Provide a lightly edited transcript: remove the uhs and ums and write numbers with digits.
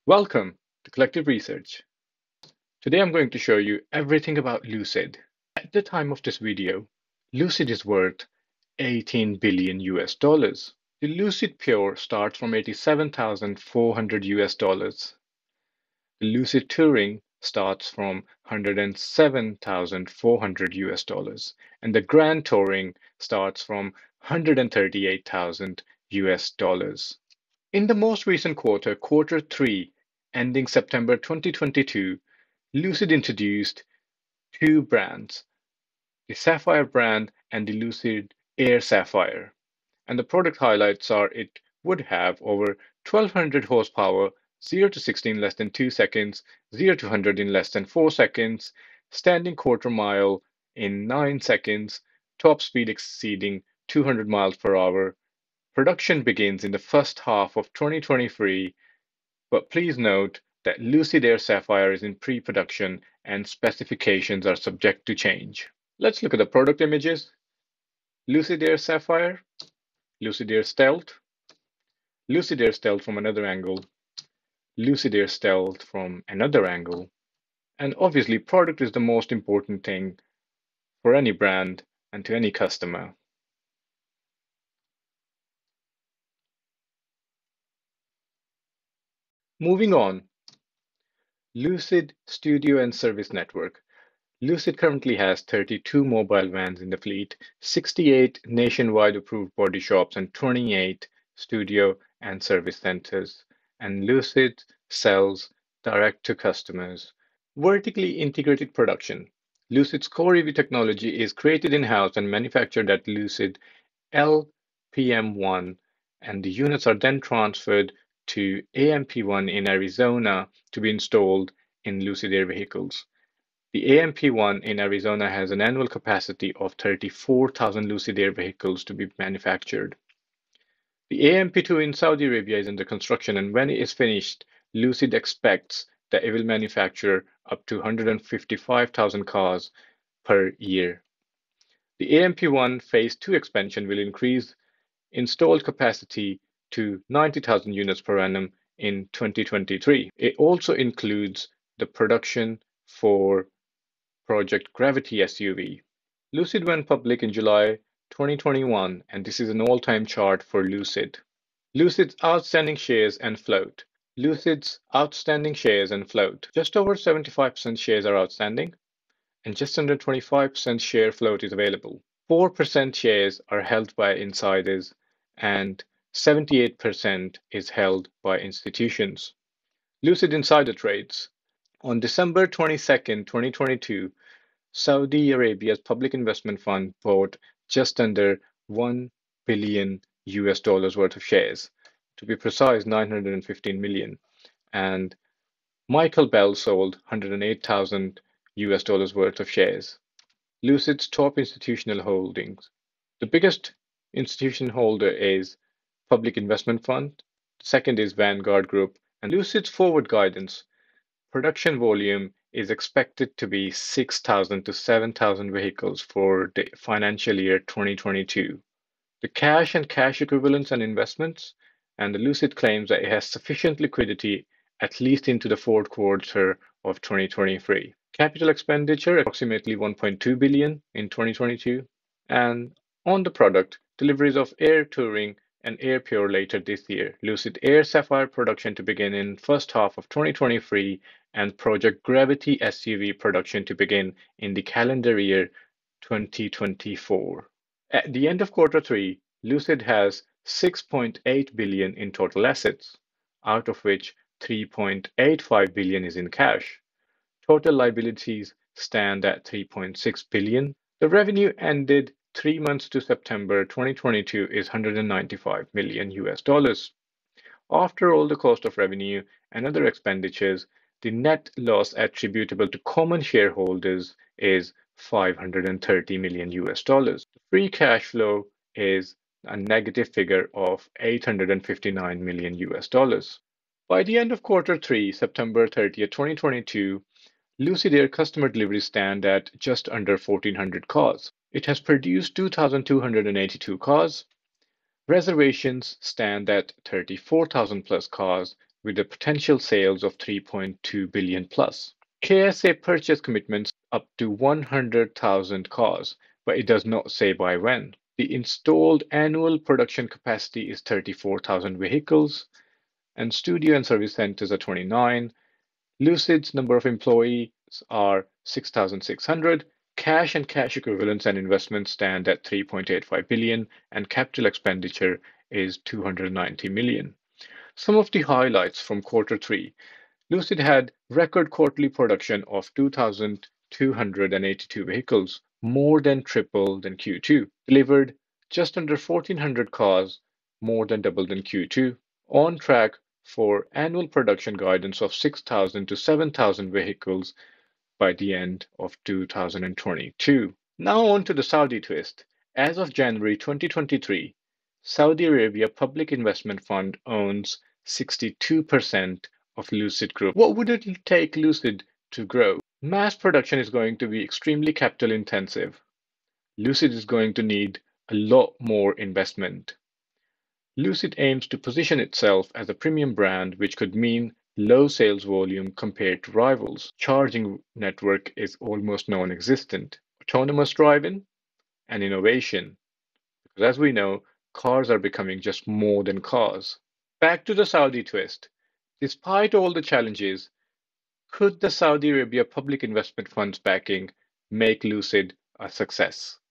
Welcome to Collective Research. Today I'm going to show you everything about Lucid. At the time of this video, Lucid is worth 18 billion US dollars. The Lucid Pure starts from 87,400 US dollars. The Lucid Touring starts from 107,400 US dollars. And the Grand Touring starts from 138,000 US dollars. In the most recent quarter, quarter 3, ending September 2022, Lucid introduced two brands, the Sapphire brand and the Lucid Air Sapphire. And the product highlights are it would have over 1200 horsepower, 0 to 60 in less than 2 seconds, 0 to 100 in less than 4 seconds, standing quarter mile in 9 seconds, top speed exceeding 200 miles per hour. Production begins in the first half of 2023, but please note that Lucid Air Sapphire is in pre-production and specifications are subject to change. Let's look at the product images. Lucid Air Sapphire, Lucid Air Stealth, Lucid Air Stealth from another angle, Lucid Air Stealth from another angle, and obviously product is the most important thing for any brand and to any customer. Moving on, Lucid Studio and Service Network. Lucid currently has 32 mobile vans in the fleet, 68 nationwide approved body shops, and 28 studio and service centers. And Lucid sells direct to customers. Vertically integrated production. Lucid's core EV technology is created in-house and manufactured at Lucid LPM1, and the units are then transferred to AMP1 in Arizona to be installed in Lucid Air vehicles. The AMP1 in Arizona has an annual capacity of 34,000 Lucid Air vehicles to be manufactured. The AMP2 in Saudi Arabia is under construction, and when it is finished, Lucid expects that it will manufacture up to 155,000 cars per year. The AMP1 Phase 2 expansion will increase installed capacity to 90,000 units per annum in 2023. It also includes the production for Project Gravity SUV. Lucid went public in July 2021, and this is an all-time chart for Lucid. Lucid's outstanding shares and float. Lucid's outstanding shares and float. Just over 75% shares are outstanding, and just under 25% share float is available. 4% shares are held by insiders, and 78% is held by institutions. Lucid insider trades. On December 22nd, 2022, Saudi Arabia's public investment fund bought just under $1 billion worth of shares. To be precise, 915 million. And Michael Bell sold 108,000 dollars worth of shares. Lucid's top institutional holdings. The biggest institution holder is Public Investment Fund. The second is Vanguard Group. And Lucid's forward guidance. Production volume is expected to be 6,000 to 7,000 vehicles for the financial year 2022. The cash and cash equivalents and investments, and the Lucid claims that it has sufficient liquidity at least into the fourth quarter of 2023. Capital expenditure approximately 1.2 billion in 2022, and on the product, deliveries of Air Touring and Air Pure later this year. Lucid Air Sapphire production to begin in first half of 2023, and Project Gravity SUV production to begin in the calendar year 2024. At the end of quarter 3, Lucid has 6.8 billion in total assets, out of which 3.85 billion is in cash. Total liabilities stand at 3.6 billion. The revenue ended 3 months to September 2022 is 195 million US dollars. After all the cost of revenue and other expenditures, the net loss attributable to common shareholders is 530 million US dollars. The free cash flow is a negative figure of 859 million US dollars. By the end of quarter 3, September 30th, 2022, Lucid Air customer deliveries stand at just under 1,400 cars. It has produced 2,282 cars. Reservations stand at 34,000 plus cars, with the potential sales of 3.2 billion plus. KSA purchase commitments up to 100,000 cars, but it does not say by when. The installed annual production capacity is 34,000 vehicles, and studio and service centers are 29. Lucid's number of employees are 6,600. Cash and cash equivalents and investments stand at 3.85 billion, and capital expenditure is 290 million. Some of the highlights from quarter three. Lucid had record quarterly production of 2,282 vehicles, more than triple than Q2. Delivered just under 1,400 cars, more than double than Q2. On track for annual production guidance of 6,000 to 7,000 vehicles by the end of 2022. Now on to the Saudi twist. As of January 2023, Saudi Arabia Public Investment Fund owns 62% of Lucid Group. What would it take Lucid to grow? Mass production is going to be extremely capital intensive. Lucid is going to need a lot more investment. Lucid aims to position itself as a premium brand, which could mean low sales volume compared to rivals. Charging network is almost non-existent. Autonomous driving and innovation. Because as we know, cars are becoming just more than cars. Back to the Saudi twist. Despite all the challenges, could the Saudi Arabia Public Investment Fund's backing make Lucid a success?